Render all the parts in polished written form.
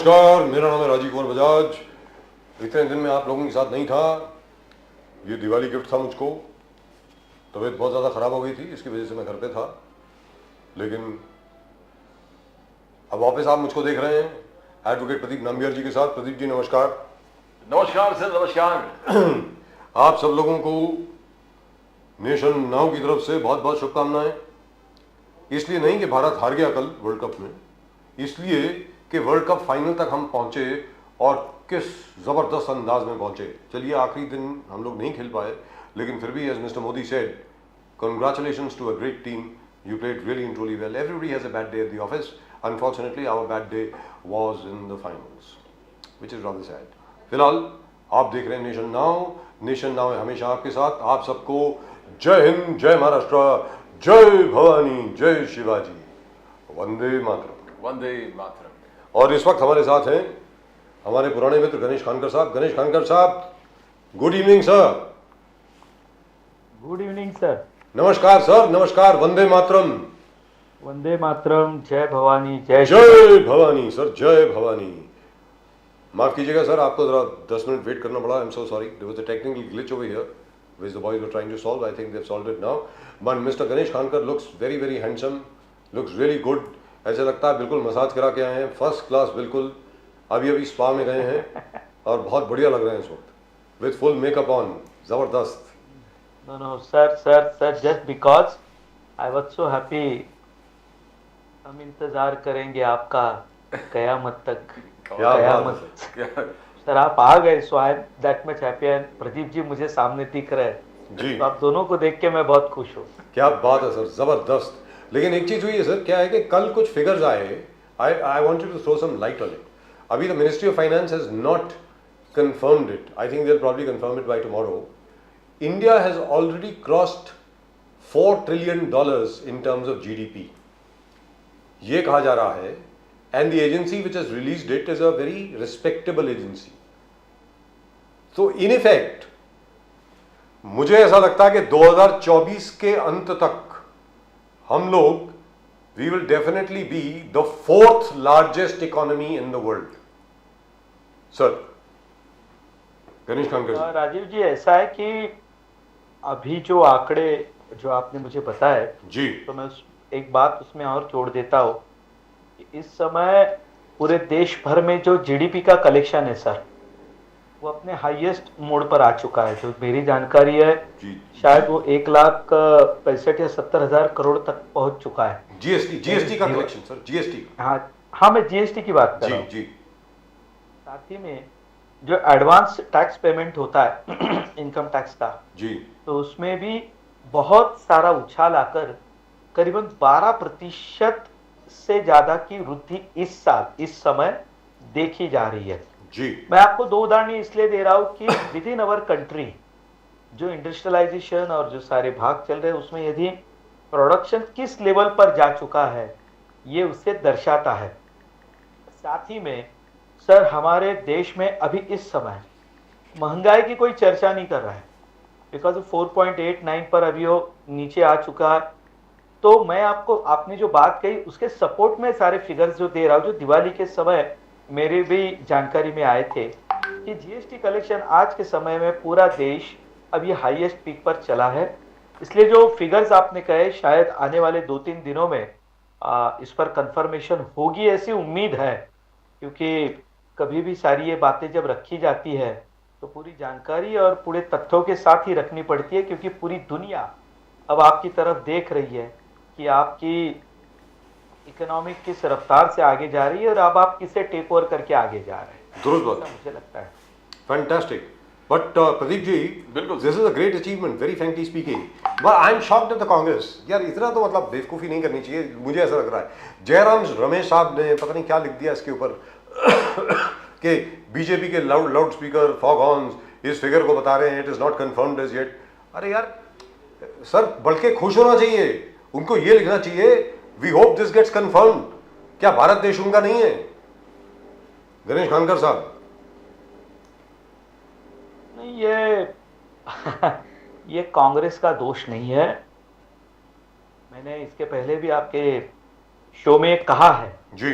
नमस्कार, मेरा नाम है राजीव कुमार बजाज। इतने दिन में आप लोगों के साथ नहीं था। ये दिवाली गिफ्ट था मुझको। तबीयत बहुत ज़्यादा ख़राब हो गई थी, इसकी वजह से मैं घर पे था। लेकिन अब वापस आप मुझको देख रहे हैं एडवोकेट प्रदीप नाम्बियर जी के साथ। प्रदीप जी नमस्कार। नमस्कार सर, नमस्कार। आप सब लोगों को नेशन नाउ की तरफ से बहुत बहुत शुभकामनाएं। इसलिए नहीं कि भारत हार गया कल वर्ल्ड कप में, इसलिए कि वर्ल्ड कप फाइनल तक हम पहुंचे और किस ज़बरदस्त अंदाज में पहुंचे। चलिए आखिरी दिन हम लोग नहीं खेल पाए, लेकिन फिर भी as mister Modi said, congratulations to a great team. You played really and truly well. Everybody has a bad day at the office. Unfortunately, our bad day was in the finals, which is rather sad. फिलहाल आप देख रहे हैं nation now. Nation now है हमेशा आपके साथ। आप सबको जय हिंद, जय महाराष्ट्र, जय भवानी, जय शिवाजी, वंदे मातरम। वंदे मातरम। और इस वक्त हमारे साथ हैं हमारे पुराने मित्र गणेश खानकर साहब। गणेश खानकर साहब, good evening sir. Good evening sir. नमस्कार सर, नमस्कार। वंदे मातरम। वंदे मातरम, जय भवानी, जय जय भवानी सर, जय भवानी। माफ कीजिएगा सर, आपको जरा 10 मिनट वेट करना पड़ा। I am so sorry, there was a technical glitch over here which the boys were trying to solve. I think they've solved it now. But Mr. Ganesh Khankar looks very very handsome, looks really good. ऐसे लगता है बिल्कुल massage करा के आए हैं, first class बिल्कुल। अभी अभी स्पा में गए हैं और बहुत बढ़िया लग रहे हैं इस वक्त, विद फुल मेकअप ऑन। जबरदस्त। No, sir, just because I was so happy. हम इंतजार करेंगे आपका कयामत तक। क्या कयामत। सर आप आ गए, so I am that much happy. And Pradeep ji मुझे सामने दिख रहे हैं जी। तो आप दोनों को देख के मैं बहुत खुश हूँ। क्या बात है सर, जबरदस्त। लेकिन एक चीज हुई है सर, क्या है कि कल कुछ फिगर्स आए। I wanted to throw some light on it. अभी the ministry of finance has not confirmed it. I think they will probably confirm it by tomorrow. India has already crossed $4 trillion in terms of GDP. ये कहा जा रहा है, and the agency which has released it is a very respectable agency. So in effect, मुझे ऐसा लगता है कि 2024 के अंत तक हम लोग we will definitely be the 4th largest economy in the world. Sir Ganesh Khankar ji. Rajiv ji ऐसा है कि अभी जो आंकड़े जो आपने मुझे बताए जी, तो मैं एक बात उसमें और जोड़ देता हूँ कि इस समय पूरे देश भर में जो जीडीपी का कलेक्शन है सर, वो अपने हाईएस्ट मोड पर आ चुका है। जो मेरी जानकारी है जी, शायद वो 1,65,000 या 70,000 करोड़ तक पहुंच चुका है। जीएसटी का कलेक्शन सर, जीएसटी। हाँ मैं जीएसटी की बात कर रहा हूँ। जी। साथ ही में जो एडवांस टैक्स पेमेंट होता है इनकम टैक्स का जी, तो उसमें भी बहुत सारा उछाल आकर करीबन 12% से ज्यादा की वृद्धि इस साल इस समय देखी जा रही है जी। मैं आपको 2 उदाहरण इसलिए दे रहा हूं कि विद इन अवर कंट्री जो इंडस्ट्रियलाइजेशन और जो सारे भाग चल रहे हैं उसमें यदि प्रोडक्शन किस लेवल पर जा चुका है ये उससे दर्शाता है। साथ ही में सर हमारे देश में अभी इस समय महंगाई की कोई चर्चा नहीं कर रहा है, बिकॉज 4.89 पर अभी वो नीचे आ चुका है। तो मैं आपको आपने जो बात कही उसके सपोर्ट में सारे फिगर्स जो दे रहा हूँ, जो दिवाली के समय मेरे भी जानकारी में आए थे कि जीएसटी कलेक्शन आज के समय में पूरा देश अब ये हाईएस्ट पीक पर चला है। इसलिए जो फिगर्स आपने कहे शायद आने वाले 2-3 दिनों में इस पर कंफर्मेशन होगी, ऐसी उम्मीद है। क्योंकि कभी भी सारी ये बातें जब रखी जाती है तो पूरी जानकारी और पूरे तथ्यों के साथ ही रखनी पड़ती है, क्योंकि पूरी दुनिया अब आपकी तरफ देख रही है कि आपकी इकोनॉमिक किस रफ्तार से आगे जा रही है और अब आप किसे टेक ओवर करके आगे जा रहे हैं। दुरुस्त बात, मुझे लगता है फैंटास्टिक। बट प्रदीप जी, बिल्कुल, this is a great achievement, very frankly speaking. But I am shocked at the Congress. यार इतना तो मतलब बेवकूफ़ी नहीं करनी चाहिए, मुझे ऐसा लग रहा है। जयराम रमेश साहब ने पता नहीं क्या लिख दिया इसके ऊपर कि बीजेपी के लाउड स्पीकर फॉग हॉर्न्स इस फिगर को बता रहे हैं, it is not confirmed as yet. अरे यार सर, बल्कि खुश होना चाहिए, उनको ये लिखना चाहिए we hope this gets confirmed. क्या भारत देश उनका नहीं है? गणेश खानकर साहब। नहीं ये कांग्रेस का दोष नहीं है। मैंने इसके पहले भी आपके शो में कहा है जी,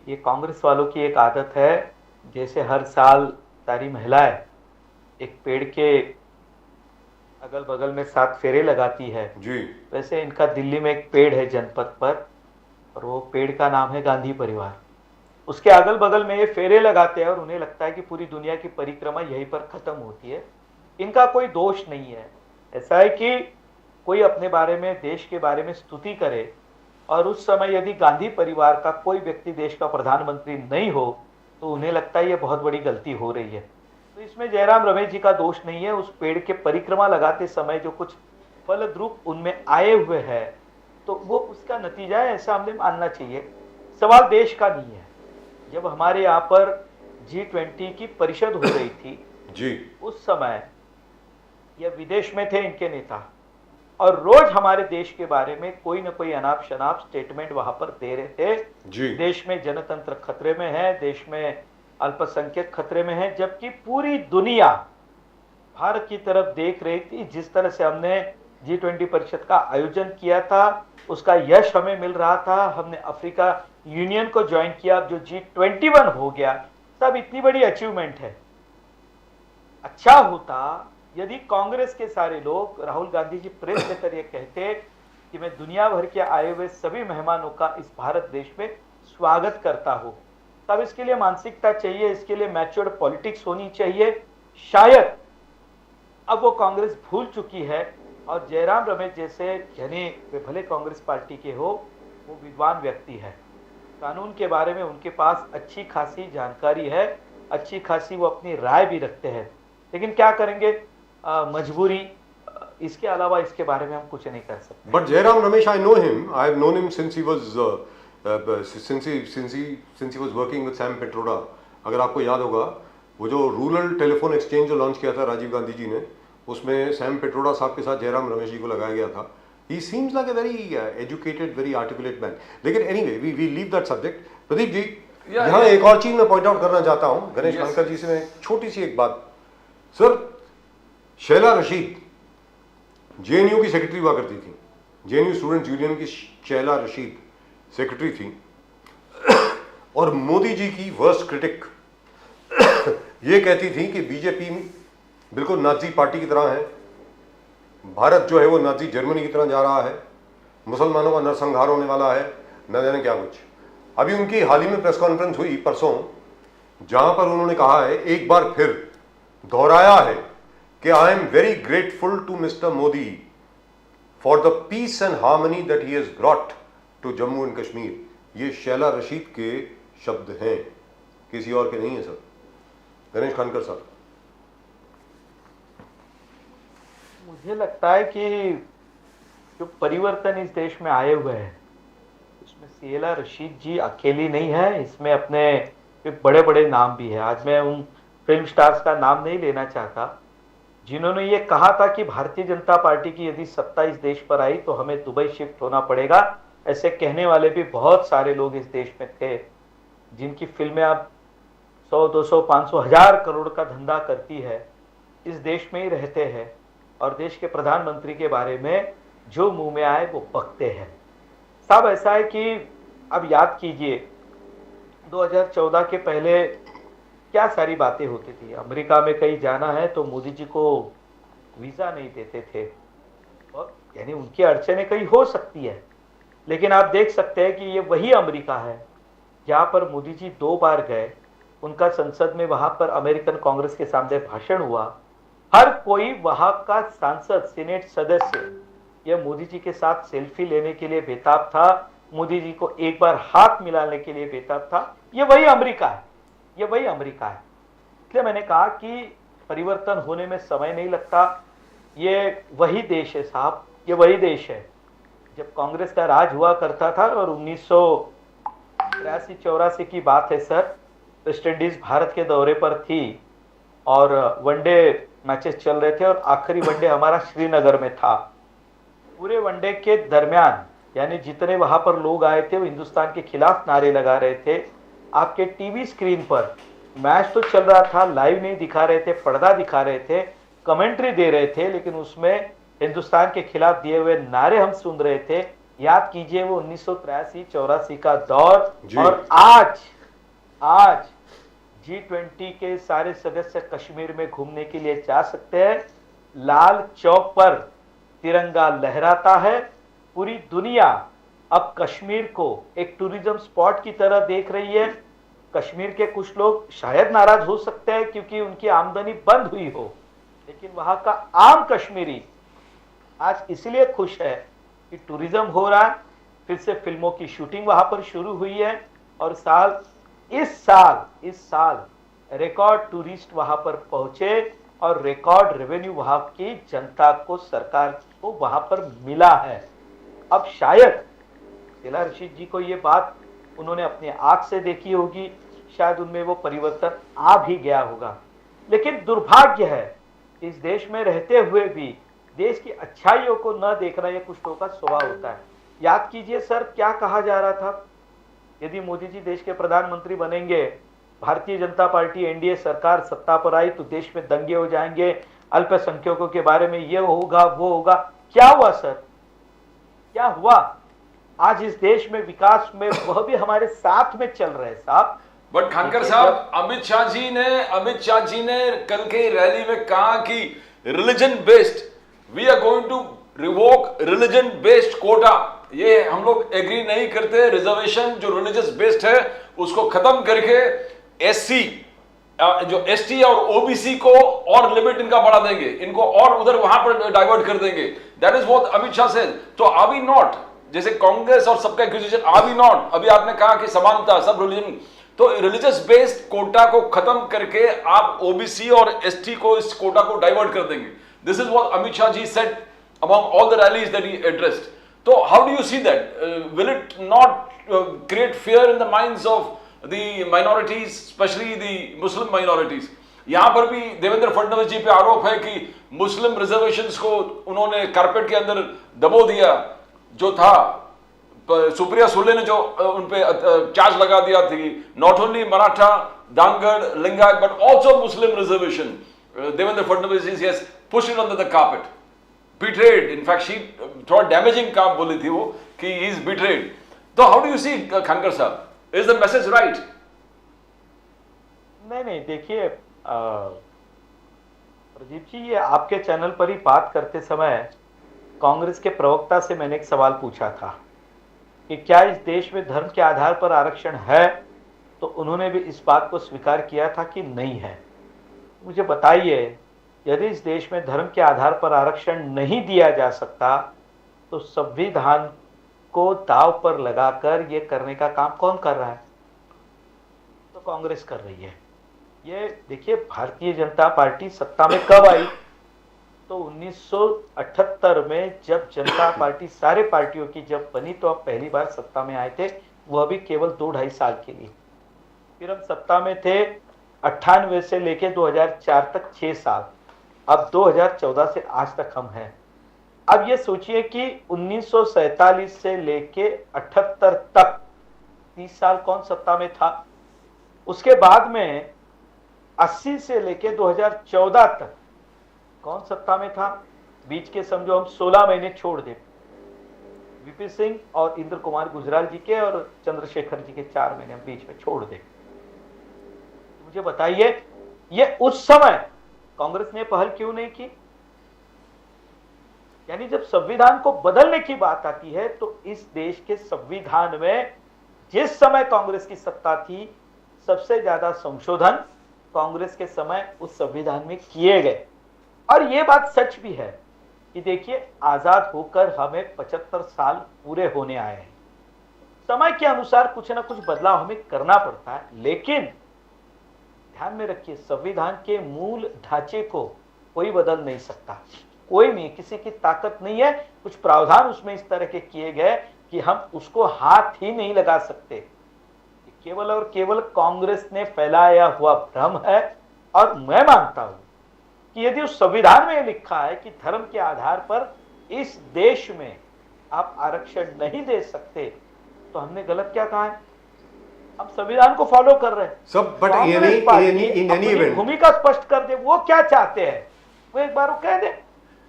ये कांग्रेस वालों की एक आदत है, जैसे हर साल सारी महिलाएं एक पेड़ के अगल बगल में 7 फेरे लगाती है, जी वैसे इनका दिल्ली में एक पेड़ है जनपद पर, और वो पेड़ का नाम है गांधी परिवार। उसके अगल बगल में ये फेरे लगाते हैं और उन्हें लगता है कि पूरी दुनिया की परिक्रमा यहीं पर खत्म होती है। इनका कोई दोष नहीं है। ऐसा है कि कोई अपने बारे में, देश के बारे में स्तुति करे और उस समय यदि गांधी परिवार का कोई व्यक्ति देश का प्रधानमंत्री नहीं हो तो उन्हें लगता है ये बहुत बड़ी गलती हो रही है। तो इसमें जयराम रमेश जी का दोष नहीं है। उस पेड़ के परिक्रमा लगाते समय जो कुछ फलद्रूप उनमें आए हुए है तो वो उसका नतीजा है, ऐसा हमें मानना चाहिए। सवाल देश का नहीं है। जब हमारे यहाँ पर G20 की परिषद हो रही थी जी उस समय ये विदेश में थे इनके नेता, और रोज हमारे देश के बारे में कोई न कोई अनाप शनाप स्टेटमेंट वहां पर दे रहे थे। जी देश में जनतंत्र खतरे में है, देश में अल्पसंख्यक खतरे में है, जबकि पूरी दुनिया भारत की तरफ देख रही थी। जिस तरह से हमने G20 परिषद का आयोजन किया था उसका यश हमें मिल रहा था। हमने अफ्रीका यूनियन को ज्वाइन किया, जो G21 हो गया, सब इतनी बड़ी अचीवमेंट है। अच्छा होता यदि कांग्रेस के सारे लोग, राहुल गांधी जी प्रेस देकर ये कहते कि मैं दुनिया भर के आए हुए सभी मेहमानों का इस भारत देश में स्वागत करता हूं। तब इसके लिए मानसिकता चाहिए, इसके लिए मैच्योर्ड पॉलिटिक्स होनी चाहिए। शायद अब वो कांग्रेस भूल चुकी है और जयराम रमेश जैसे, यानी वे भले कांग्रेस पार्टी के हो, वो विद्वान व्यक्ति है, कानून के बारे में उनके पास अच्छी खासी जानकारी है, अच्छी खासी वो अपनी राय भी रखते हैं, लेकिन क्या करेंगे, मजबूरी। इसके अलावा इसके बारे में हम कुछ नहीं कर सकते। But Jairam Ramesh, I know him. I have known him since he was working with Sam Petroda. अगर आपको याद होगा, वो जो रूरल टेलीफोन एक्सचेंज जो लॉन्च किया था राजीव गांधी जी ने, उसमें सैम पेट्रोडा साहब के साथ जयराम रमेश जी को लगाया गया था। He seems like a very educated, very articulate man. लेकिन anyway, we leave that subject. Pradeep ji, यहाँ एक और चीज मैं पॉइंट आउट करना चाहता हूँ गणेश कांकर जी से। मैं छोटी सी एक बात, सर, शैला रशीद जेएनयू की सेक्रेटरी हुआ करती थी, जेएनयू स्टूडेंट्स यूनियन की शैला रशीद सेक्रेटरी थी, और मोदी जी की वर्स्ट क्रिटिक ये कहती थी कि बीजेपी बिल्कुल नाजी पार्टी की तरह है, भारत जो है वो नाजी जर्मनी की तरह जा रहा है, मुसलमानों का नरसंहार होने वाला है, न जाने क्या कुछ। अभी उनकी हाल ही में प्रेस कॉन्फ्रेंस हुई परसों, जहां पर उन्होंने कहा है, एक बार फिर दोहराया है कि I am very grateful to mister Modi for the peace and harmony that he has brought to Jammu and Kashmir. ये शैला रशीद के शब्द हैं, किसी और के नहीं है सर। गणेश कांकर सर, मुझे लगता है कि जो परिवर्तन इस देश में आए हुए हैं उसमें शैला रशीद जी अकेली नहीं है, इसमें अपने बड़े बड़े नाम भी है। आज मैं उन फिल्म स्टार्स का नाम नहीं लेना चाहता जिन्होंने ये कहा था कि भारतीय जनता पार्टी की यदि सत्ता इस देश पर आई तो हमें दुबई शिफ्ट होना पड़ेगा। ऐसे कहने वाले भी बहुत सारे लोग इस देश में थे, जिनकी फिल्में अब 100, 200, 500, 1000 करोड़ का धंधा करती है, इस देश में ही रहते हैं और देश के प्रधानमंत्री के बारे में जो मुंह में आए वो बकते हैं। साहब, ऐसा है कि अब याद कीजिए 2014 के पहले क्या सारी बातें होती थी। अमेरिका में कहीं जाना है तो मोदी जी को वीजा नहीं देते थे, और यानी उनकी अड़चनें कहीं हो सकती है, लेकिन आप देख सकते हैं कि ये वही अमेरिका है जहां पर मोदी जी 2 बार गए, उनका संसद में वहां पर अमेरिकन कांग्रेस के सामने भाषण हुआ, हर कोई वहां का सांसद, सीनेट सदस्य ये मोदी जी के साथ सेल्फी लेने के लिए बेताब था, मोदी जी को एक बार हाथ मिलाने के लिए बेताब था। ये वही अमेरिका है, ये वही अमेरिका है। इसलिए मैंने कहा कि परिवर्तन होने में समय नहीं लगता। ये वही देश है साहब, ये वही देश है। जब कांग्रेस का राज हुआ करता था और 1983-84 की बात है सर, वेस्ट इंडीज भारत के दौरे पर थी और वनडे मैचेस चल रहे थे और आखिरी वनडे हमारा श्रीनगर में था। पूरे वनडे के दरमियान यानी जितने वहां पर लोग आए थे वो हिंदुस्तान के खिलाफ नारे लगा रहे थे। आपके टीवी स्क्रीन पर मैच तो चल रहा था, लाइव नहीं दिखा रहे थे, पर्दा दिखा रहे थे, कमेंट्री दे रहे थे, लेकिन उसमें हिंदुस्तान के खिलाफ दिए हुए नारे हम सुन रहे थे। याद कीजिए वो 1983-84 का दौर, जी। और आज G20 के सारे सदस्य कश्मीर में घूमने के लिए जा सकते हैं। लाल चौक पर तिरंगा लहराता है। पूरी दुनिया अब कश्मीर को एक टूरिज्म स्पॉट की तरह देख रही है। कश्मीर के कुछ लोग शायद नाराज हो सकते हैं क्योंकि उनकी आमदनी बंद हुई हो, लेकिन वहां का आम कश्मीरी आज इसलिए खुश है कि टूरिज्म हो रहा है, फिर से फिल्मों की शूटिंग वहां पर शुरू हुई है, और इस साल रिकॉर्ड टूरिस्ट वहां पर पहुंचे और रिकॉर्ड रेवेन्यू वहां की जनता को, सरकार को वहां पर मिला है। अब शायद शीला रशीद जी को ये बात उन्होंने अपने आंख से देखी होगी, शायद उनमें वो परिवर्तन आ भी गया होगा, लेकिन दुर्भाग्य है इस देश में रहते हुए भी देश की अच्छाइयों को न देखना ये कुछ लोगों का स्वभाव होता है। याद कीजिए सर, क्या कहा जा रहा था, यदि मोदी जी देश के प्रधानमंत्री बनेंगे, भारतीय जनता पार्टी एनडीए सरकार सत्ता पर आई तो देश में दंगे हो जाएंगे, अल्पसंख्यकों के बारे में ये होगा वो होगा। क्या हुआ सर, क्या हुआ? आज इस देश में विकास में वह भी हमारे साथ में चल रहे साहब। बट खानकर साहब, अमित शाह जी ने कल के रैली में कहा कि religion based, we are going to revoke religion based quota. ये हम लोग एग्री नहीं करते, रिजर्वेशन जो रिलीजियस बेस्ड है उसको खत्म करके एससी, जो एसटी और ओबीसी को और लिमिट इनका बढ़ा देंगे, इनको और उधर वहां पर डाइवर्ट कर देंगे। That is what Amit Shah said. तो आर वी नॉट, जैसे कांग्रेस और सबका एक्यूजेशन, आर वी नॉट, अभी आपने कहा कि समानता सब रिलीजन, तो रिलीजियस बेस्ड कोटा को खत्म करके आप ओबीसी और एसटी को इस कोटा को डाइवर्ट कर देंगे। This is what Amit Shah ji said among all the rallies that he addressed. So how do you see that? Will it not create fear in the minds of the minorities, especially the Muslim minorities? यहाँ पर भी देवेंद्र फडणवीस जी पे आरोप है कि मुस्लिम reservations को उन्होंने carpet के अंदर दबो दिया, जो था सुप्रिया सुले ने जो उन पे चार्ज लगा दिया थी, not only Maratha, Dhangar, Lingayat, but also Muslim reservation. Devendra Fadnavis has pushed it under the carpet. Betrayed. In fact, she थोड़ा डैमेजिंग काम बोली थी वो कि he is betrayed. तो how do you see खानकर साहब? Is the message right? नहीं, देखिए प्रदीप जी, ये आपके चैनल पर ही बात करते समय कांग्रेस के प्रवक्ता से मैंने एक सवाल पूछा था कि क्या इस देश में धर्म के आधार पर आरक्षण है, तो उन्होंने भी इस बात को स्वीकार किया था कि नहीं है। मुझे बताइए, यदि इस देश में धर्म के आधार पर आरक्षण नहीं दिया जा सकता तो संविधान को दांव पर लगाकर ये करने का काम कौन कर रहा है? तो कांग्रेस कर रही है। ये देखिए, भारतीय जनता पार्टी सत्ता में कब आई? तो 1978 में जब जनता पार्टी सारे पार्टियों की जब बनी तो अब पहली बार सत्ता में आए थे, वह भी केवल 2-2.5 साल के लिए। फिर हम सत्ता में थे 98 से लेके 2004 तक 6 साल, अब 2014 से आज तक हम हैं। अब ये सोचिए कि 1947 से लेके 78 तक 30 साल कौन सत्ता में था? उसके बाद में 80 से लेके 2014 तक कौन सत्ता में था? बीच के समझो हम 16 महीने छोड़ दे, वीपी सिंह और इंद्र कुमार गुजराल जी के और चंद्रशेखर जी के 4 महीने हम बीच में छोड़ दे। मुझे बताइए, ये उस समय कांग्रेस ने पहल क्यों नहीं की? यानी जब संविधान को बदलने की बात आती है तो इस देश के संविधान में जिस समय कांग्रेस की सत्ता थी, सबसे ज्यादा संशोधन कांग्रेस के समय उस संविधान में किए गए। और यह बात सच भी है कि देखिए, आजाद होकर हमें 75 साल पूरे होने आए हैं। समय के अनुसार कुछ ना कुछ बदलाव हमें करना पड़ता है, लेकिन ध्यान में रखिए, संविधान के मूल ढांचे को कोई बदल नहीं सकता, कोई नहीं, किसी की ताकत नहीं है। कुछ प्रावधान उसमें इस तरह के किए गए कि हम उसको हाथ ही नहीं लगा सकते। केवल और केवल कांग्रेस ने फैलाया हुआ भ्रम है। और मैं मानता हूं कि यदि उस संविधान में लिखा है कि धर्म के आधार पर इस देश में आप आरक्षण नहीं दे सकते, तो हमने गलत क्या कहा है? हम संविधान को फॉलो कर रहे हैं सब। बट इन एनी इवेंट भूमिका स्पष्ट कर दे, वो क्या चाहते हैं वो एक बार वो कह दे।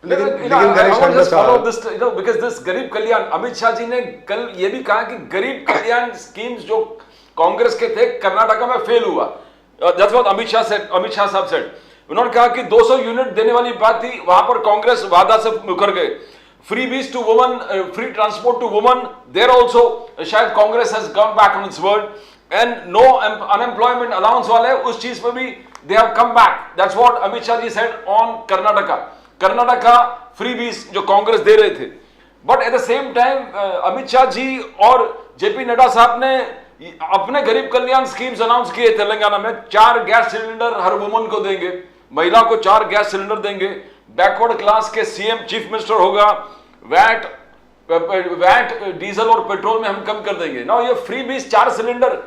लेकिन गणेश खानकर साहब, बिकॉज दिस गरीब कल्याण, अमित शाह जी ने कल ये भी कहा कि गरीब कल्याण स्कीम्स जो कांग्रेस के थे कर्नाटका में फेल हुआ। दैट्स व्हाट अमित शाह साहब सेड। उन्होंने कहा कि 200 यूनिट देने वाली बात थी, वहां पर कांग्रेस वादा से मुकर गए। Freebies to woman, free transport to woman, there also शायद Congress has gone back on its word. And no unemployment allowance वाले उस चीज पर भी they have come back. That's what Amit Shah ji said on Karnataka freebies जो कांग्रेस दे रहे थे। But at the same time Amit Shah ji और जेपी नड्डा साहब ने अपने गरीब कल्याण स्कीम्स अनाउंस किए। तेलंगाना में 4 गैस सिलेंडर हर वुमन को देंगे, महिला को 4 गैस सिलेंडर देंगे, बैकवर्ड क्लास के सीएम चीफ मिनिस्टर होगा, वैट डीजल और पेट्रोल में हम कम कर देंगे। ना ये फ्री बीज 4 सिलेंडर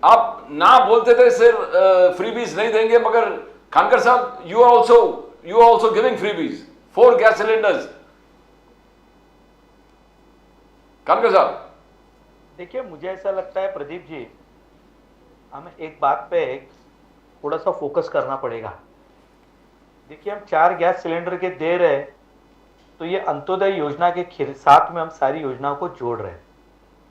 आप ना बोलते थे सर फ्री बीज नहीं देंगे, मगर खानकर साहब you are also giving freebies 4 gas cylinders. खानकर साहब देखिए, मुझे ऐसा लगता है प्रदीप जी, हमें एक बात पे थोड़ा सा फोकस करना पड़ेगा। देखिए, हम 4 गैस सिलेंडर के दे रहे, तो ये अंत्योदय योजना के साथ में हम सारी योजनाओं को जोड़ रहे हैं।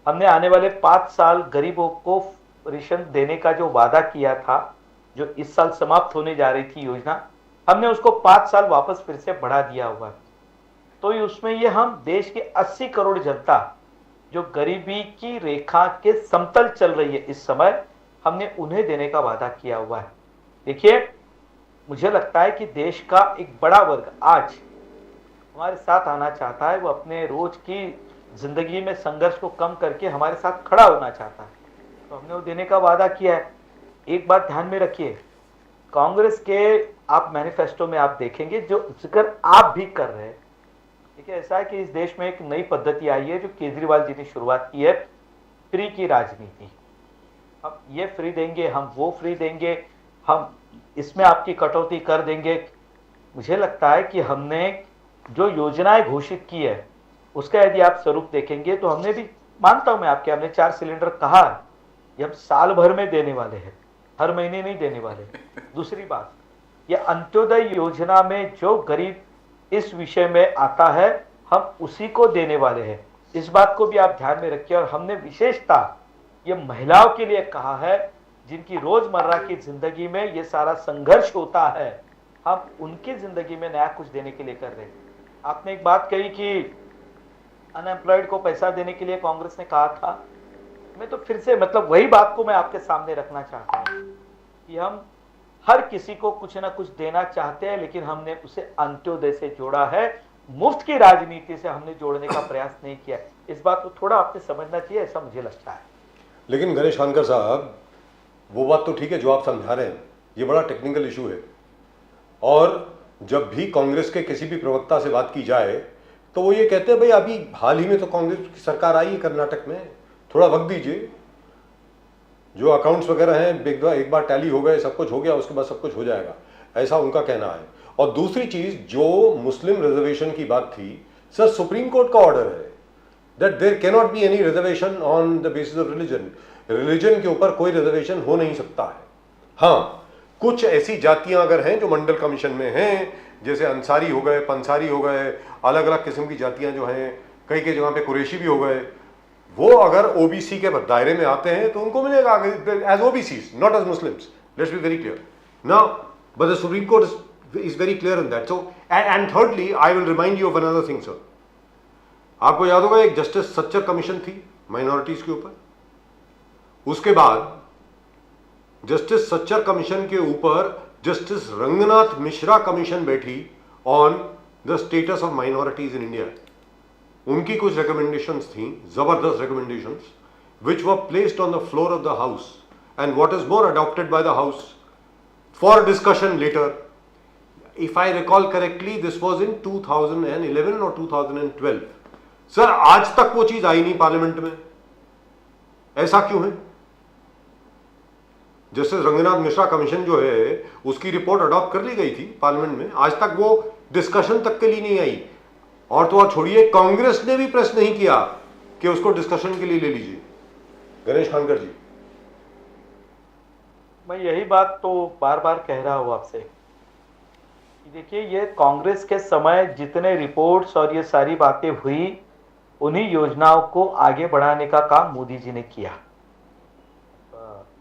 हमने आने वाले 5 साल गरीबों को राशन देने का जो वादा किया था, जो इस साल समाप्त होने जा रही थी योजना, हमने उसको 5 साल वापस फिर से बढ़ा दिया हुआ। तो उसमें ये हम देश के 80 करोड़ जनता जो गरीबी की रेखा के समतल चल रही है इस समय, हमने उन्हें देने का वादा किया हुआ है। देखिए, मुझे लगता है कि देश का एक बड़ा वर्ग आज हमारे साथ आना चाहता है। वो अपने रोज की जिंदगी में संघर्ष को कम करके हमारे साथ खड़ा होना चाहता है, तो हमने वो देने का वादा किया है। एक बात ध्यान में रखिए, कांग्रेस के आप मैनिफेस्टो में आप देखेंगे जो जिक्र आप भी कर रहे हैं। देखिए, ऐसा है कि इस देश में एक नई पद्धति आई है जो केजरीवाल जी ने शुरुआत की है, फ्री की राजनीति। हम ये फ्री देंगे, हम वो फ्री देंगे, हम इसमें आपकी कटौती कर देंगे। मुझे लगता है कि हमने जो योजनाएं घोषित की है उसका यदि आप स्वरूप देखेंगे तो हमने भी, मानता हूं मैं आपके, हमने 4 सिलेंडर कहा, ये हम साल भर में देने वाले हैं, हर महीने नहीं देने वाले। दूसरी बात, ये अंत्योदय योजना में जो गरीब इस विषय में आता है, हम उसी को देने वाले हैं। इस बात को भी आप ध्यान में रखिए। और हमने विशेषता ये महिलाओं के लिए कहा है जिनकी रोजमर्रा की जिंदगी में ये सारा संघर्ष होता है, हम उनकी जिंदगी में नया कुछ देने के लिए कर रहे हैं। आपने एक बात कही कि अनएम्प्लॉयड को पैसा देने के लिए कांग्रेस ने कहा था। मैं तो फिर से मतलब वही बात को मैं आपके सामने रखना चाहता हूं कि हम हर किसी को कुछ ना कुछ देना चाहते हैं, लेकिन हमने उसे अंत्योदय से जोड़ा है, मुफ्त की राजनीति से हमने जोड़ने का प्रयास नहीं किया। इस बात को थोड़ा आपने समझना चाहिए, ऐसा मुझे लगता है। लेकिन गणेश खानकर साहब, वो बात तो ठीक है जो आप समझा रहे हैं, ये बड़ा टेक्निकल इशू है। और जब भी कांग्रेस के किसी भी प्रवक्ता से बात की जाए तो वो ये कहते हैं भाई अभी हाल ही में तो कांग्रेस की सरकार आई है कर्नाटक में, थोड़ा वक्त दीजिए, जो अकाउंट्स वगैरह हैं एक बार टैली हो गए, सब कुछ हो गया, उसके बाद सब कुछ हो जाएगा, ऐसा उनका कहना है। और दूसरी चीज, जो मुस्लिम रिजर्वेशन की बात थी, सर सुप्रीम कोर्ट का ऑर्डर है that there can not be any reservation on the basis of religion. Religion के ऊपर कोई रिजर्वेशन हो नहीं सकता है। हाँ, कुछ ऐसी जातियां अगर हैं जो मंडल कमीशन में हैं, जैसे अंसारी हो गए, पंसारी हो गए, अलग अलग किस्म की जातियां जो हैं, कई कई जगह पे कुरैशी भी हो गए, वो अगर ओबीसी के दायरे में आते हैं तो उनको मिलेगा as OBCs, not as Muslims. Let's be very clear now, but the supreme court is very clear in that. So and thirdly I will remind you of another thing sir. आपको याद होगा एक जस्टिस सच्चर कमीशन थी minorities के ऊपर, उसके बाद justice Sachar commission के ऊपर जस्टिस रंगनाथ मिश्रा कमीशन बैठी on the status of minorities in India. उनकी कुछ रिकमेंडेशंस थी, जबरदस्त recommendations, which were placed on the floor of the house, and what is more, adopted by the house for discussion later. If I recall correctly, this was in 2011 or 2012. Sir, आज तक वो चीज आई नहीं parliament में, ऐसा क्यों है? Justice Ranganath Mishra commission जो है, उसकी रिपोर्ट अडॉप्ट कर ली गई थी पार्लियामेंट में, आज तक वो डिस्कशन तक के लिए नहीं आई। और तो और छोड़िए, कांग्रेस ने भी प्रेस नहीं किया कि उसको डिस्कशन के लिए ले लीजिए। गणेश खानकर जी, मैं यही बात तो बार बार कह रहा हूं आपसे देखिए, ये कांग्रेस के समय जितने रिपोर्ट्स और ये सारी बातें हुई, उन्हीं योजनाओं को आगे बढ़ाने का काम मोदी जी ने किया।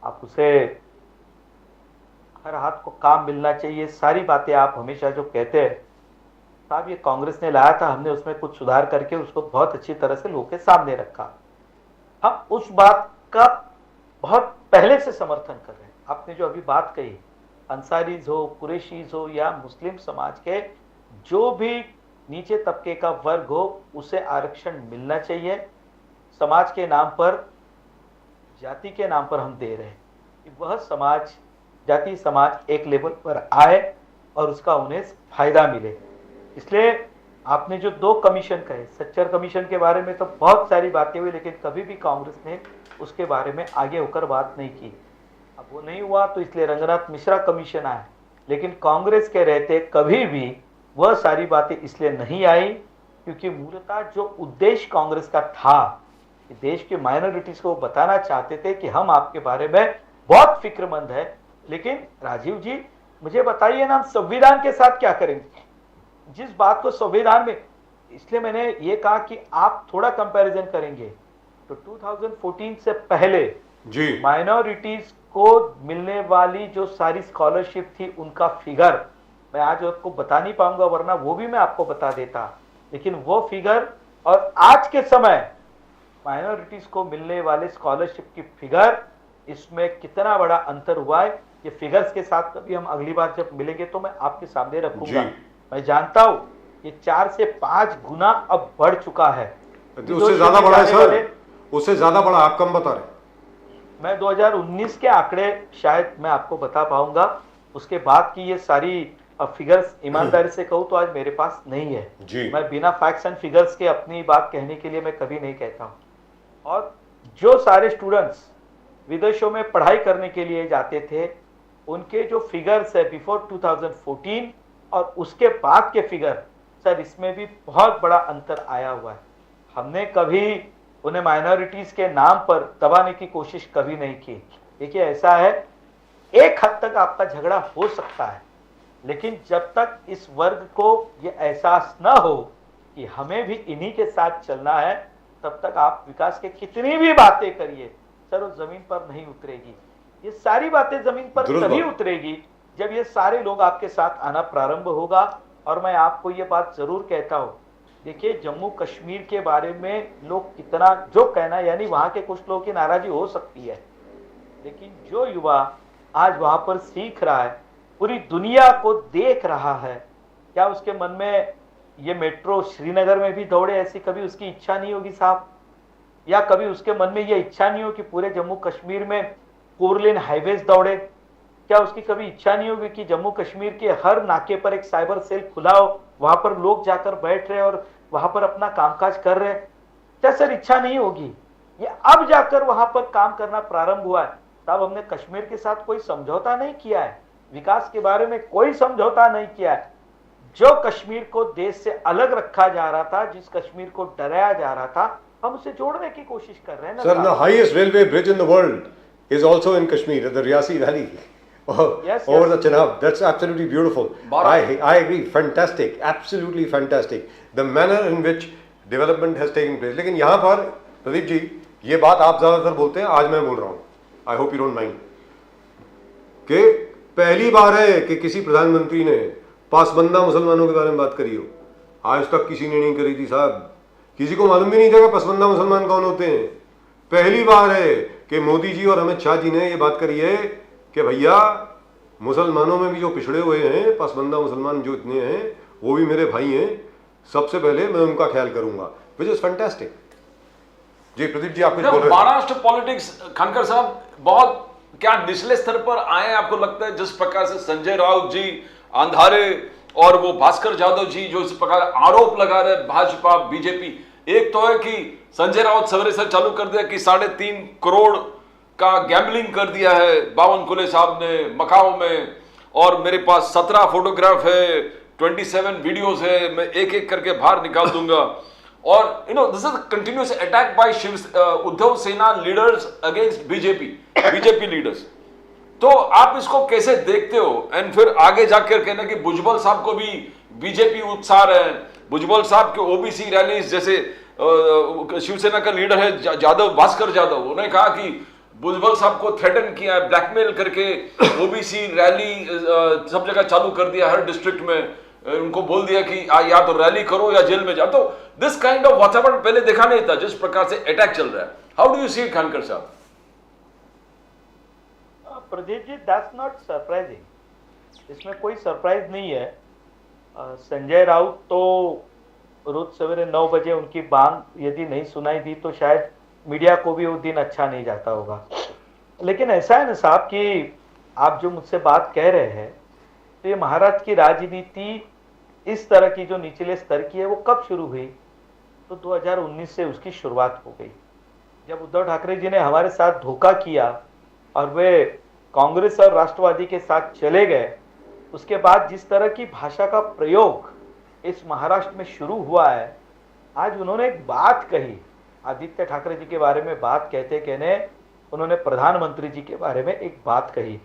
आप उसे हर हाथ को काम मिलना चाहिए, सारी बातें आप हमेशा जो कहते हैं साहब, ये कांग्रेस ने लाया था, हमने उसमें कुछ सुधार करके उसको बहुत अच्छी तरह से लोगों के सामने रखा। हम उस बात का बहुत पहले से समर्थन कर रहे हैं। आपने जो अभी बात कही, अंसारीज हो, कुरैशीज हो या मुस्लिम समाज के जो भी नीचे तबके का वर्ग हो, उसे आरक्षण मिलना चाहिए। समाज के नाम पर, जाति के नाम पर हम दे रहे हैं कि वह समाज, जाति समाज एक लेवल पर आए और उसका उन्हें फायदा मिले। इसलिए आपने जो 2 कमीशन कहे, सच्चर कमीशन के बारे में तो बहुत सारी बातें हुई, लेकिन कभी भी कांग्रेस ने उसके बारे में आगे होकर बात नहीं की। अब वो नहीं हुआ तो इसलिए रंगनाथ मिश्रा कमीशन आया, लेकिन कांग्रेस के रहते कभी भी वह सारी बातें इसलिए नहीं आई क्योंकि मूलतः जो उद्देश्य कांग्रेस का था कि देश के माइनॉरिटीज को बताना चाहते थे कि हम आपके बारे में बहुत फिक्रमंद है। लेकिन राजीव जी, मुझे बताइए ना, हम संविधान के साथ क्या करेंगे? जिस बात को संविधान में, इसलिए मैंने ये कहा कि आप थोड़ा कंपैरिजन करेंगे तो 2014 से पहले जी माइनॉरिटीज को मिलने वाली जो सारी स्कॉलरशिप थी, उनका फिगर मैं आज आपको बता नहीं पाऊंगा, वरना वो भी मैं आपको बता देता। लेकिन वो फिगर और आज के समय माइनॉरिटीज को मिलने वाले स्कॉलरशिप की फिगर, इसमें कितना बड़ा अंतर हुआ है, ये फिगर्स के साथ कभी हम अगली बार जब मिलेंगे तो मैं आपके सामने रखूंगा। मैं जानता हूं ये 4 से 5 गुना अब बढ़ चुका है। उससे ज्यादा बड़ा है सर, उससे ज्यादा बड़ा, आप कम बता रहे। मैं 2019 के आंकड़े शायद मैं आपको बता पाऊंगा, उसके बाद की ये सारी फिगर्स ईमानदारी से कहूं तो आज मेरे पास नहीं है जी। मैं बिना फैक्ट्स एंड फिगर्स के अपनी बात कहने के लिए मैं कभी नहीं कहता हूं। और जो सारे स्टूडेंट्स विदेशों में पढ़ाई करने के लिए जाते थे, उनके जो फिगर्स है बिफोर 2014 और उसके बाद के फिगर, सर इसमें भी बहुत बड़ा अंतर आया हुआ है। हमने कभी उन्हें माइनॉरिटीज के नाम पर दबाने की कोशिश कभी नहीं की। देखिए, ऐसा है, एक हद तक आपका झगड़ा हो सकता है, लेकिन जब तक इस वर्ग को ये एहसास न हो कि हमें भी इन्हीं के साथ चलना है, तब तक आप विकास के कितनी भी बातें करिए, सर वो जमीन पर नहीं उतरेगी। ये सारी बातें जमीन पर तभी उतरेगी जब ये सारे लोग आपके साथ आना प्रारंभ होगा। और मैं आपको ये बात जरूर कहता हूं, देखिए जम्मू कश्मीर के बारे में लोग कितना जो कहना, यानी वहां के कुछ लोगों की नाराजगी हो सकती है, लेकिन जो युवा आज वहां पर सीख रहा है, पूरी दुनिया को देख रहा है, क्या उसके मन में ये मेट्रो श्रीनगर में भी दौड़े, ऐसी कभी उसकी इच्छा नहीं होगी साहब? या कभी उसके मन में ये इच्छा नहीं हो कि पूरे जम्मू कश्मीर में 4 लेन हाईवेज दौड़े? क्या उसकी कभी इच्छा नहीं होगी कि जम्मू कश्मीर के हर नाके पर एक साइबर सेल खुला हो, वहां पर लोग जाकर बैठ रहे और वहां पर अपना कामकाज कर रहे? क्या सर इच्छा नहीं होगी? ये अब जाकर वहां पर काम करना प्रारंभ हुआ है। साहब, हमने कश्मीर के साथ कोई समझौता नहीं किया है, विकास के बारे में कोई समझौता नहीं किया है। जो कश्मीर को देश से अलग रखा जा रहा था, जिस कश्मीर को डराया जा रहा था, हम उसे जोड़ने की कोशिश कर रहे हैं ना। Sir, the highest railway bridge in the world is also in Kashmir, the Riyasi Valley, over the Chenab. That's absolutely beautiful. I agree. Fantastic, absolutely fantastic. The manner in which development has taken place. लेकिन यहाँ पर प्रदीप जी, ये बात आप ज्यादातर बोलते हैं, आज मैं बोल रहा हूँ. I hope you don't mind. कि पहली बार है कि किसी प्रधानमंत्री ने पासबंदा मुसलमानों के बारे में बात करी हो। आज तक किसी ने नहीं करी थी साहब, किसी को मालूम भी नहीं था कि पसमंदा मुसलमान कौन होते हैं। पहली बार है कि मोदी जी और अमित शाह जी ने ये बात करी है कि भैया मुसलमानों में भी जो पिछड़े हुए हैं, पसमंदा मुसलमान जो इतने हैं, वो भी मेरे भाई हैं, सबसे पहले मैं उनका ख्याल करूंगा, विच इज फैंटास्टिक। जी प्रदीप जी, आप कुछ बोल रहे हैं। महाराष्ट्र पॉलिटिक्स खानकर साहब बहुत क्या निचले स्तर पर आए, आपको लगता है? जिस प्रकार से संजय राउत जी, अंधारे और वो भास्कर जाधव जी जो इस प्रकार आरोप लगा रहे भाजपा बीजेपी, एक तो है कि संजय राउत सवेरे से चालू कर दिया कि 3.5 करोड़ का गैम्बलिंग कर दिया है बावन कुले साहब ने मकाओ में, और मेरे पास 17 फोटोग्राफ है, 27 वीडियोस है, मैं एक एक करके बाहर निकाल दूंगा। और this is continuous attack by Uddhav सेना लीडर्स अगेंस्ट बीजेपी लीडर्स। तो आप इसको कैसे देखते हो? एंड फिर आगे जाकर कहना कि भुजबल साहब को भी बीजेपी उत्साह है, भुजबल साहब के ओबीसी रैलीज, जैसे शिवसेना का लीडर है जादव, भास्कर जादव, उन्होंने कहा कि भुजबल साहब को थ्रेटन किया है, ब्लैकमेल करके ओबीसी रैली सब जगह चालू कर दिया, हर डिस्ट्रिक्ट में उनको बोल दिया कि या तो रैली करो या जेल में जाओ। तो दिस काइंड ऑफ वातावरण पहले देखा नहीं था, जिस प्रकार से अटैक चल रहा है। How do you see it Khankar साहब? Pradeep ji, that's not surprising, इसमें कोई सरप्राइज नहीं है। संजय राउत तो रोज सवेरे 9 बजे उनकी बांग यदि नहीं सुनाई दी तो शायद मीडिया को भी वो दिन अच्छा नहीं जाता होगा। लेकिन ऐसा है ना साहब कि आप जो मुझसे बात कह रहे हैं, तो ये महाराष्ट्र की राजनीति इस तरह की जो निचले स्तर की है वो कब शुरू हुई? तो 2019 से उसकी शुरुआत हो गई, जब उद्धव ठाकरे जी ने हमारे साथ धोखा किया और वे कांग्रेस और राष्ट्रवादी के साथ चले गए। उसके बाद जिस तरह की भाषा का प्रयोग इस महाराष्ट्र में शुरू हुआ है, आज उन्होंने एक बात कही, आदित्य ठाकरे जी के बारे में बात कहते कहने उन्होंने प्रधानमंत्री जी के बारे में एक बात कही।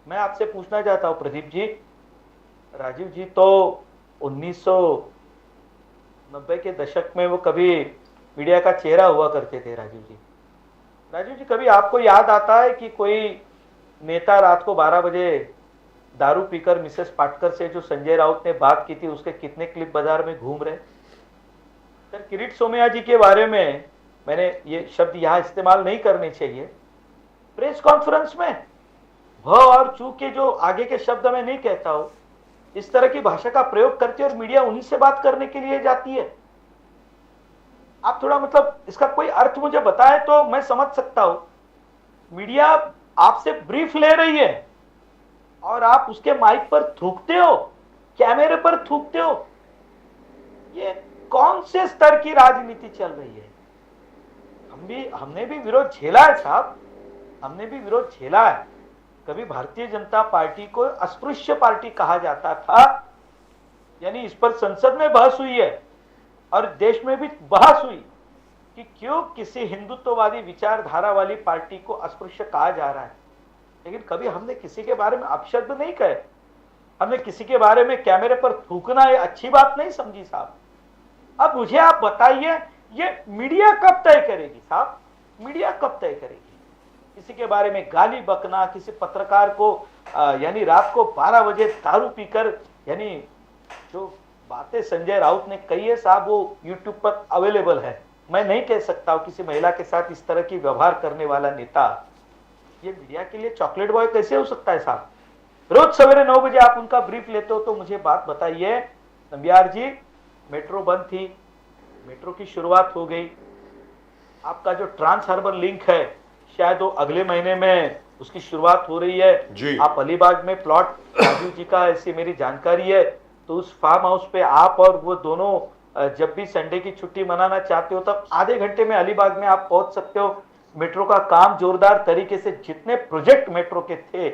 मैं आपसे पूछना चाहता हूं प्रदीप जी, राजीव जी तो 1990 के दशक में वो कभी मीडिया का चेहरा हुआ करते थे। राजीव जी कभी आपको याद आता है कि कोई नेता रात को 12 बजे दारू पीकर मिसेस पाटकर से जो संजय राउत ने बात की थी उसके कितने क्लिप बाजार में घूम रहे? सर, किरीट सोमैया जी के बारे में मैंने ये शब्द यहां इस्तेमाल नहीं करने चाहिए, प्रेस कॉन्फ्रेंस में भ और चू के जो आगे के शब्द मैं नहीं कहता हूं, इस तरह की भाषा का प्रयोग करती है और मीडिया उन्हीं से बात करने के लिए जाती है। आप थोड़ा मतलब इसका कोई अर्थ मुझे बताएं तो मैं समझ सकता हूं। मीडिया आपसे ब्रीफ ले रही है और आप उसके माइक पर थूकते हो, कैमरे पर थूकते हो। ये कौन से स्तर की राजनीति चल रही है? हमने भी विरोध झेला है साहब, हमने भी विरोध झेला है। कभी भारतीय जनता पार्टी को अस्पृश्य पार्टी कहा जाता था, यानी इस पर संसद में बहस हुई है और देश में भी बहस हुई कि क्यों किसी हिंदुत्ववादी विचारधारा वाली पार्टी को अस्पृश्य कहा जा रहा है। लेकिन कभी हमने किसी के बारे में अपशब्द नहीं कहे, हमने किसी के बारे में कैमरे पर थूकना ये अच्छी बात नहीं समझी साहब। अब मुझे आप बताइए, ये मीडिया कब तय करेगी साहब? मीडिया कब तय करेगी? किसी के बारे में गाली बकना, किसी पत्रकार को यानी रात को 12 बजे दारू पीकर, यानी जो बातें संजय राउत ने कही है साहब वो यूट्यूब पर अवेलेबल है। मैं नहीं कह सकता हूं किसी महिला के साथ इस तरह की व्यवहार करने वाला नेता ये मीडिया के लिए चॉकलेट बॉय कैसे हो सकता है साहब? रोज सवेरे 9 बजे आप उनका ब्रीफ लेते हो, तो मुझे बात बताइए नंबियार जी, मेट्रो बंद थी, मेट्रो की शुरुआत हो गई, आपका जो ट्रांस हार्बर लिंक है शायद वो अगले महीने में उसकी शुरुआत हो रही है जी। आप अलीबाग में प्लॉट, राजीव जी का ऐसी मेरी जानकारी है, तो उस फार्म हाउस पे आप और वो दोनों जब भी संडे की छुट्टी मनाना चाहते हो तब आधे घंटे में अलीबाग में आप पहुंच सकते हो। मेट्रो का काम जोरदार तरीके से, जितने प्रोजेक्ट मेट्रो के थे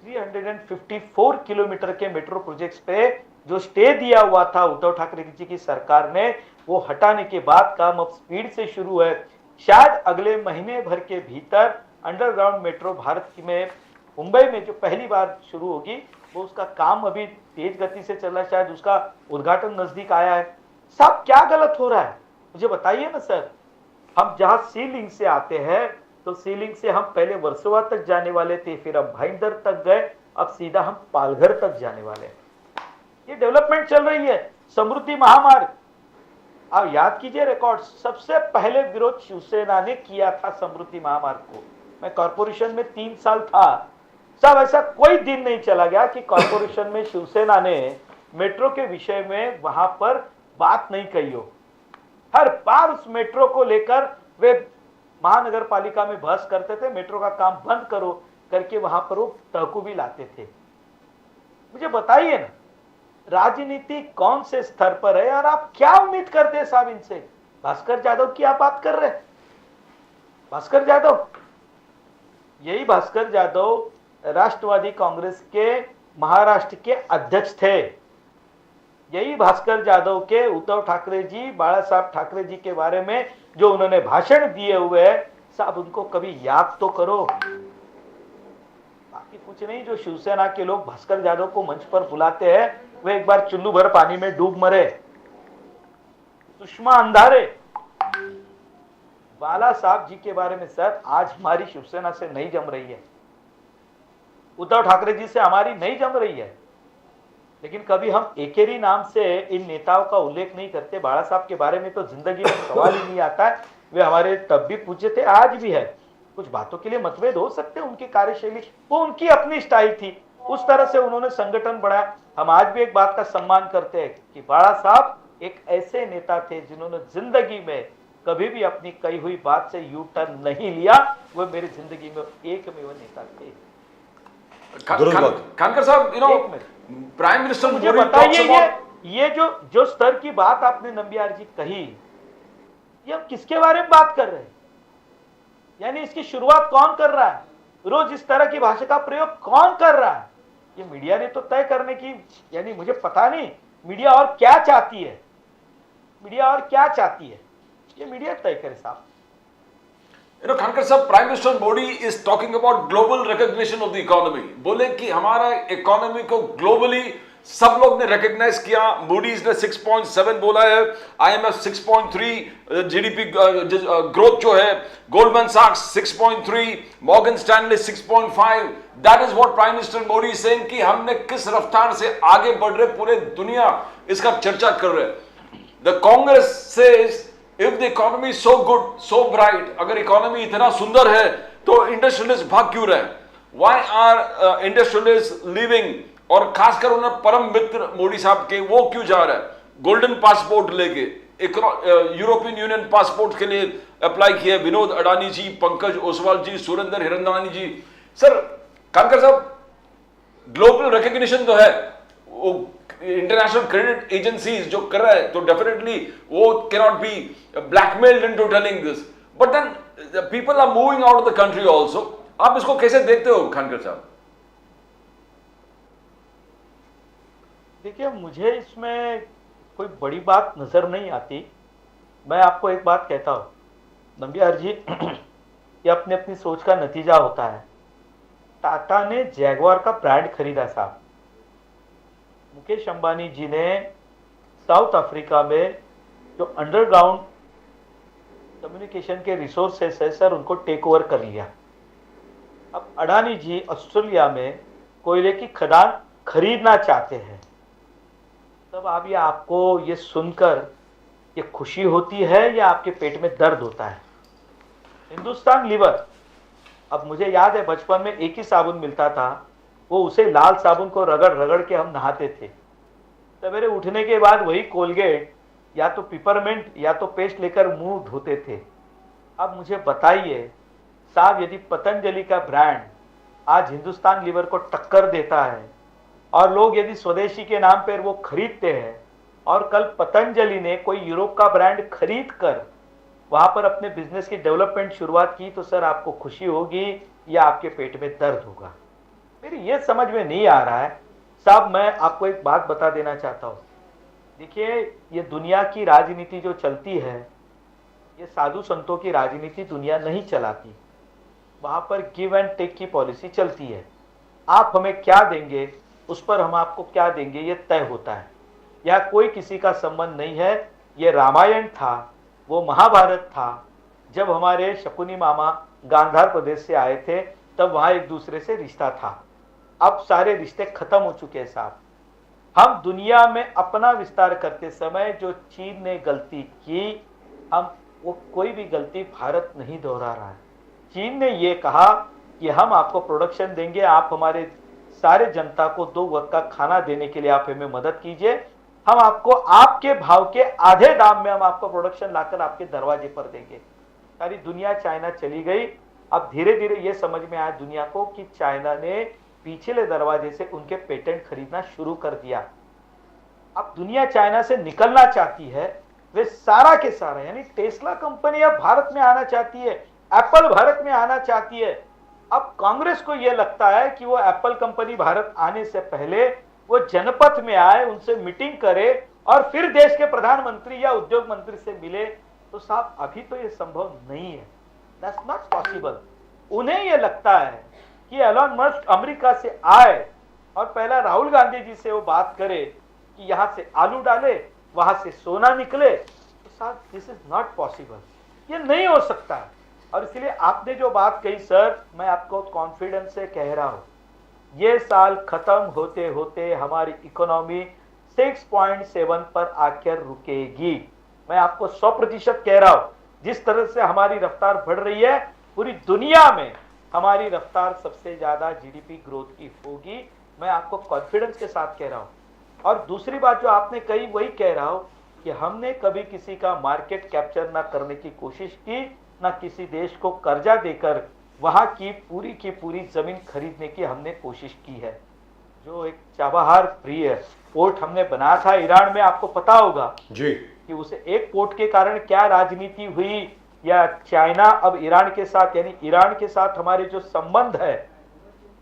354 किलोमीटर के मेट्रो प्रोजेक्ट्स पे जो स्टे दिया हुआ था उद्धव ठाकरे जी की सरकार ने, वो हटाने के बाद काम अब स्पीड से शुरू है। शायद अगले महीने भर के भीतर अंडरग्राउंड मेट्रो भारत में मुंबई में जो पहली बार शुरू होगी, वो उसका काम अभी तेज गति से चल रहा है, शायद उसका उद्घाटन नजदीक आया है। साहब क्या गलत हो रहा है मुझे बताइए ना सर। हम जहां सी लिंक से आते हैं तो सी लिंक से हम पहले वर्सोवा तक जाने वाले थे, फिर अब भाईंदर तक गए, अब सीधा हम पालघर तक जाने वाले हैं। ये डेवलपमेंट चल रही है। समृद्धि महामार्ग, आप याद कीजिए रिकॉर्ड, सबसे पहले विरोध शिवसेना ने किया था समृद्धि महामार्ग को। मैं कॉर्पोरेशन में 3 साल था, सब ऐसा कोई दिन नहीं चला गया कि कॉर्पोरेशन में शिवसेना ने मेट्रो के विषय में वहां पर बात नहीं कही हो। हर बार उस मेट्रो को लेकर वे महानगर पालिका में बहस करते थे, मेट्रो का काम बंद करो करके वहां पर वो तहकू भी लाते थे। मुझे बताइए ना, राजनीति कौन से स्तर पर है और आप क्या उम्मीद करते हैं साहब इनसे? भास्कर जाधव की आप बात कर रहे हैं, भास्कर जाधव, यही भास्कर जाधव राष्ट्रवादी कांग्रेस के महाराष्ट्र के अध्यक्ष थे। यही भास्कर जाधव के उद्धव ठाकरे जी, बाला साहब ठाकरे जी के बारे में जो उन्होंने भाषण दिए हुए हैं साहब, उनको कभी याद तो करो। कि कुछ नहीं, जो शिवसेना के लोग भास्कर जाधव को मंच पर बुलाते हैं वे एक बार चुल्लू भर पानी में डूब मरे, सुषमा अंधारे। बाला साहब जी के बारे में सर आज हमारी शिवसेना से नहीं जम रही है, उद्धव ठाकरे जी से हमारी नहीं जम रही है, लेकिन कभी हम एकेरी नाम से इन नेताओं का उल्लेख नहीं करते। बाला साहब के बारे में तो जिंदगी में सवाल ही नहीं आता है। वे हमारे तब भी पूछे थे, आज भी है। कुछ बातों के लिए मतभेद हो सकते हैं, उनकी कार्यशैली वो उनकी अपनी स्टाइल थी, उस तरह से उन्होंने संगठन बढ़ाया। हम आज भी एक बात का सम्मान करते हैं कि बाला साहब एक ऐसे नेता थे जिन्होंने जिंदगी में कभी भी अपनी कही हुई बात से यू टर्न नहीं लिया। वो मेरी जिंदगी में एकमेव नेता थे। खानकर साहब, प्राइम मिनिस्टर मुझे बताइए, ये जो स्तर की बात आपने नंबियार जी कही, ये हम किसके बारे में बात कर रहे हैं? यानी इसकी शुरुआत कौन कर रहा है? रोज इस तरह की भाषा का प्रयोग कौन कर रहा है? ये मीडिया ने तो तय करने की, यानी मुझे पता नहीं मीडिया और क्या चाहती है, मीडिया और क्या चाहती है, ये मीडिया तय करे साहब। खानकर साहब, prime minister Modi is talking about global recognition of the economy. बोले कि हमारा इकोनॉमी को ग्लोबली सब लोग ने रिकॉग्नाइज किया। मूडीज ने 6.7 बोला है, IMF 6.3 जीडीपी ग्रोथ जो है, गोल्डमैन सैक्स 6.3, Morgan Stanley 6.5। That is what prime minister Modi is saying कि हमने किस रफ्तार से आगे बढ़ रहे, पूरे दुनिया इसका चर्चा कर रहे हैं। The Congress says if the economy is so good, so bright, अगर इकोनॉमी इतना सुंदर है तो इंडस्ट्रियलिस्ट भाग क्यों रहे? Why are industrialist leaving? और खासकर उन्हें परम मित्र मोदी साहब के, वो क्यों जा रहा है गोल्डन पासपोर्ट लेके? यूरोपियन यूनियन पासपोर्ट के लिए अप्लाई किया विनोद अडानी जी, पंकज ओसवाल जी, सुरेंद्र हिरंदानी जी। सर खानकर साहब, ग्लोबल रिकॉग्निशन तो है, वो इंटरनेशनल क्रेडिट एजेंसीज जो कर रहा है, तो डेफिनेटली वो can not be blackmailed into telling this, but then people are moving out of the country also. आप इसको कैसे देखते हो खानकर साहब? देखिए, मुझे इसमें कोई बड़ी बात नजर नहीं आती। मैं आपको एक बात कहता हूं नंबियार जी, ये अपनी अपनी सोच का नतीजा होता है। टाटा ने जैगवार का ब्रांड खरीदा साहब, मुकेश अंबानी जी ने साउथ अफ्रीका में जो अंडरग्राउंड कम्युनिकेशन के रिसोर्सेस है सर, उनको टेक ओवर कर लिया। अब अडानी जी ऑस्ट्रेलिया में कोयले की खदान खरीदना चाहते हैं। तब आप ये, आपको ये सुनकर ये खुशी होती है या आपके पेट में दर्द होता है? हिंदुस्तान लीवर, अब मुझे याद है बचपन में एक ही साबुन मिलता था, वो उसे लाल साबुन को रगड़ रगड़ के हम नहाते थे। सवेरे उठने के बाद वही कोलगेट या तो पिपरमेंट या तो पेस्ट लेकर मुंह धोते थे। अब मुझे बताइए साहब, यदि पतंजलि का ब्रांड आज हिंदुस्तान लीवर को टक्कर देता है और लोग यदि स्वदेशी के नाम पर वो खरीदते हैं, और कल पतंजलि ने कोई यूरोप का ब्रांड खरीद कर वहां पर अपने बिजनेस की डेवलपमेंट शुरुआत की, तो सर आपको खुशी होगी या आपके पेट में दर्द होगा? मेरी ये समझ में नहीं आ रहा है साहब। मैं आपको एक बात बता देना चाहता हूँ, देखिए ये दुनिया की राजनीति जो चलती है, ये साधु संतों की राजनीति दुनिया नहीं चलाती। वहां पर गिव एंड टेक की पॉलिसी चलती है। आप हमें क्या देंगे, उस पर हम आपको क्या देंगे, ये तय होता है। या कोई किसी का संबंध नहीं है। ये रामायण था, वो महाभारत था। जब हमारे शकुनी मामा गांधार प्रदेश से आए थे, तब वहां एक दूसरे से रिश्ता था। अब सारे रिश्ते खत्म हो चुके हैं साहब। हम दुनिया में अपना विस्तार करते समय जो चीन ने गलती की, हम वो कोई भी गलती भारत नहीं दोहरा रहा है। चीन ने ये कहा कि हम आपको प्रोडक्शन देंगे, आप हमारे सारे जनता को 2 वक्त का खाना देने के लिए आप हमें मदद कीजिए, हम आपको आपके भाव के आधे दाम में हम आपको प्रोडक्शन लाकर आपके दरवाजे पर देंगे। सारी दुनिया चाइना चली गई। अब धीरे धीरे ये समझ में आया दुनिया को कि चाइना ने पिछले दरवाजे से उनके पेटेंट खरीदना शुरू कर दिया। अब दुनिया चाइना से निकलना चाहती है। वे सारा के सारा, यानी टेस्ला कंपनी अब भारत में आना चाहती है, एप्पल भारत में आना चाहती है। अब कांग्रेस को यह लगता है कि वो एप्पल कंपनी भारत आने से पहले वो जनपथ में आए, उनसे मीटिंग करे और फिर देश के प्रधानमंत्री या उद्योग मंत्री से मिले। तो साहब अभी तो ये संभव नहीं है, दैट्स नॉट पॉसिबल। उन्हें यह लगता है कि एलन मस्क अमेरिका से आए और पहला राहुल गांधी जी से वो बात करे कि यहां से आलू डाले, वहां से सोना निकले, तो साहब दिस इज नॉट पॉसिबल, ये नहीं हो सकता है। और इसलिए आपने जो बात कही सर, मैं आपको कॉन्फिडेंस से कह रहा हूं, ये साल खत्म होते होते हमारी इकोनॉमी 6.7 पर आकर रुकेगी। मैं आपको 100% कह रहा हूं, जिस तरह से हमारी रफ्तार बढ़ रही है, पूरी दुनिया में हमारी रफ्तार सबसे ज्यादा जीडीपी ग्रोथ की होगी। मैं आपको कॉन्फिडेंस के साथ कह रहा हूं। और दूसरी बात जो आपने कही वही कह रहा हूं कि हमने कभी किसी का मार्केट कैप्चर ना करने की कोशिश की, ना किसी देश को कर्जा देकर वहां की पूरी जमीन खरीदने की हमने कोशिश की है। जो एक चाबहार प्रिय पोर्ट हमने बनाया था ईरान में, आपको पता होगा जी कि उसे एक पोर्ट के कारण क्या राजनीति हुई, या चाइना अब ईरान के साथ, यानी ईरान के साथ हमारे जो संबंध है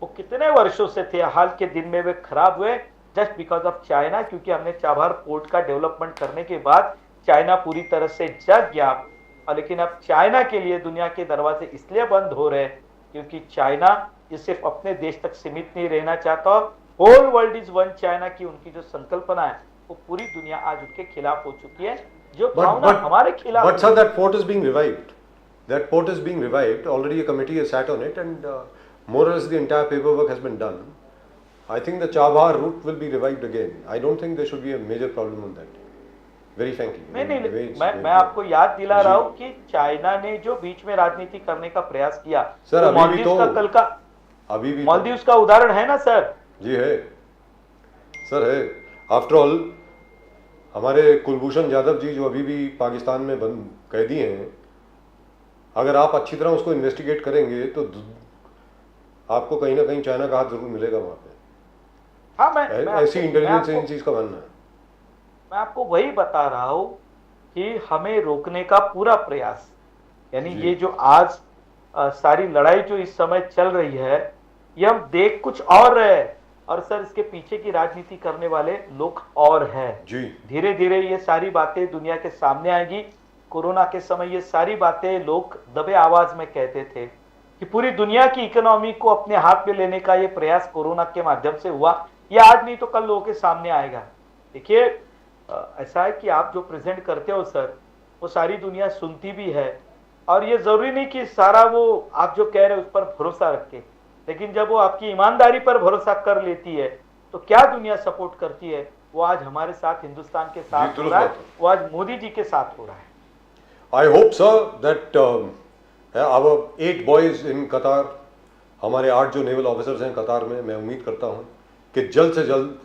वो कितने वर्षों से थे, हाल के दिन में वे खराब हुए जस्ट बिकॉज ऑफ चाइना, क्योंकि हमने चाबहार पोर्ट का डेवलपमेंट करने के बाद चाइना पूरी तरह से जग गया। और लेकिन अब चाइना के लिए दुनिया के दरवाजे इसलिए बंद हो रहे क्योंकि चाइना ये सिर्फ अपने देश तक सीमित नहीं रहना चाहता, whole world is one China की उनकी जो संकल्पना है वो पूरी दुनिया आज उनके खिलाफ हो चुकी है, जो भावना हमारे खिलाफ। But sir, that port is being revived. That port is being revived. Already a committee has sat on it, and more or less the entire paperwork has been done. I think the Chabahar route will be revived again. I don't think there should be a major problem on that. Very frankly. नहीं, मैं आपको याद दिला रहा हूँ कि China ने जो बीच में राजनीति करने का प्रयास किया, सर, तो अभी भी तो का कल का अभी भी मालदीव्स का उदाहरण है ना सर। जी है सर, है। आफ्टर ऑल हमारे कुलभूषण यादव जी जो अभी भी पाकिस्तान में बंद कैदी हैं, अगर आप अच्छी तरह उसको इन्वेस्टिगेट करेंगे तो आपको कहीं ना कहीं चाइना का हाथ जरूर मिलेगा वहां पे। हाँ, मैं ऐसी इंटेलिजेंस एजेंसीज का मानना है। मैं आपको वही बता रहा हूं कि हमें रोकने का पूरा प्रयास, यानी ये जो आज सारी लड़ाई जो इस समय चल रही है, ये हम देख कुछ और रहे हैं, और सर इसके पीछे की राजनीति करने वाले लोग और हैं। जी धीरे धीरे ये सारी बातें दुनिया के सामने आएगी। कोरोना के समय ये सारी बातें लोग दबे आवाज में कहते थे कि पूरी दुनिया की इकोनॉमी को अपने हाथ में लेने का ये प्रयास कोरोना के माध्यम से हुआ, ये आज नहीं तो कल लोगों के सामने आएगा। देखिए, ऐसा है कि आप जो प्रेजेंट करते हो सर, वो सारी दुनिया सुनती भी है, और ये जरूरी नहीं कि सारा वो आप जो कह रहे हो उस पर भरोसा रखे, लेकिन जब वो आपकी ईमानदारी पर भरोसा कर लेती है तो क्या दुनिया सपोर्ट करती है, वो आज हमारे साथ हिंदुस्तान के साथ हो रहा है, वो आज मोदी जी के साथ हो रहा है। I hope sir that our 8 boys in Qatar, हमारे 8 जो नेवल ऑफिसर्स हैं कतार में, मैं उम्मीद करता हूं कि जल्द से जल्द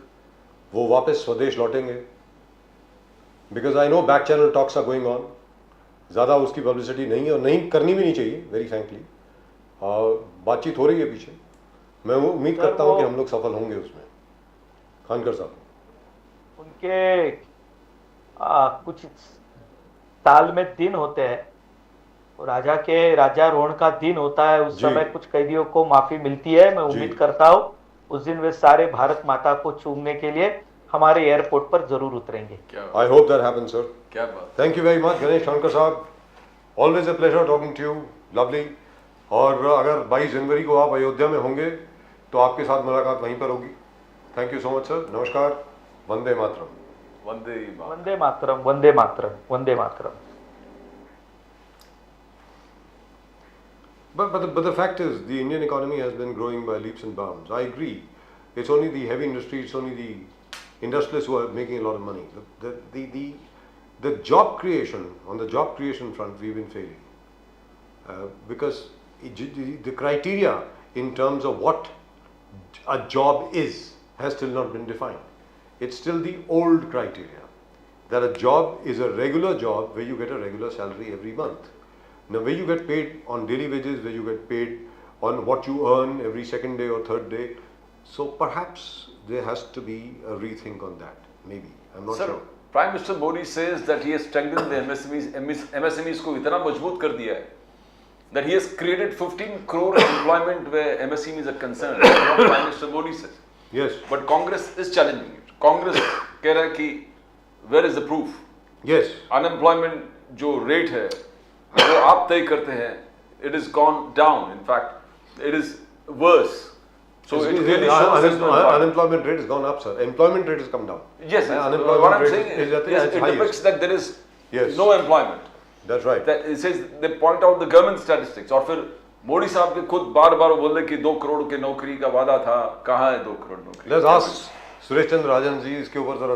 वो वापस स्वदेश लौटेंगे, because I know back channel talks are going on. ज़्यादा उसकी पब्लिसिटी नहीं है और नहीं करनी भी नहीं चाहिए, वेरी फ्रैंकली। बातचीत हो रही है पीछे, मैं उम्मीद करता हूं कि हम लोग सफल होंगे उसमें। खानकर साहब, उनके कुछ साल में दिन होते हैं, राजारोहण का दिन होता है, उस समय कुछ कैदियों को माफी मिलती है। मैं उम्मीद करता हूँ उस दिन वे सारे भारत माता को चूमने के लिए हमारे एयरपोर्ट पर जरूर उतरेंगे। I hope that happens sir. क्या बात। Thank you very much Ganesh Khankar साहब, always a pleasure talking to you, lovely. और अगर 22 जनवरी को आप अयोध्या में होंगे तो आपके साथ मुलाकात वहीं पर होगी। Thank you so much sir, नमस्कार, Vande Mataram. Vande Mataram, Vande Mataram, Vande Mataram. But the fact is, the Indian economy has been growing by leaps and bounds. I agree. It's only the heavy industry, it's only the industrialists who are making a lot of money. The job creation, on the job creation front, we've been failing. Because the criteria in terms of what a job is has still not been defined. It's still the old criteria, that a job is a regular job where you get a regular salary every month. Now, where you get paid on daily wages, where you get paid on what you earn every second day or third day, so perhaps there has to be a rethink on that. Maybe, I'm not sure. Prime Minister Modi says that he has strengthened the MSMEs को इतना मजबूत कर दिया है that he has created 15 crore employment where MSMEs are concerned. That's what Prime Minister Modi says. Yes. But Congress is challenging it. Congress कह रहा है कि where is the proof? Yes. Unemployment जो rate है वो आप तय करते हैं, it is gone down. In fact, it is worse. So it really shows there's no environment. unemployment rate has gone up, sir. Employment rate has come down. Yes, unemployment what I'm rate saying is, at yes, its it highest. depicts that there is Yes. no employment. That's right. That it says they point out the government statistics. और फिर मोदी साहब के खुद बार-बार बोल रहे कि 2 करोड़ के नौकरी का वादा था, कहाँ है 2 करोड़ नौकरी? Let's ask सुरेश चंद्र राजन जी इसके ऊपर जरा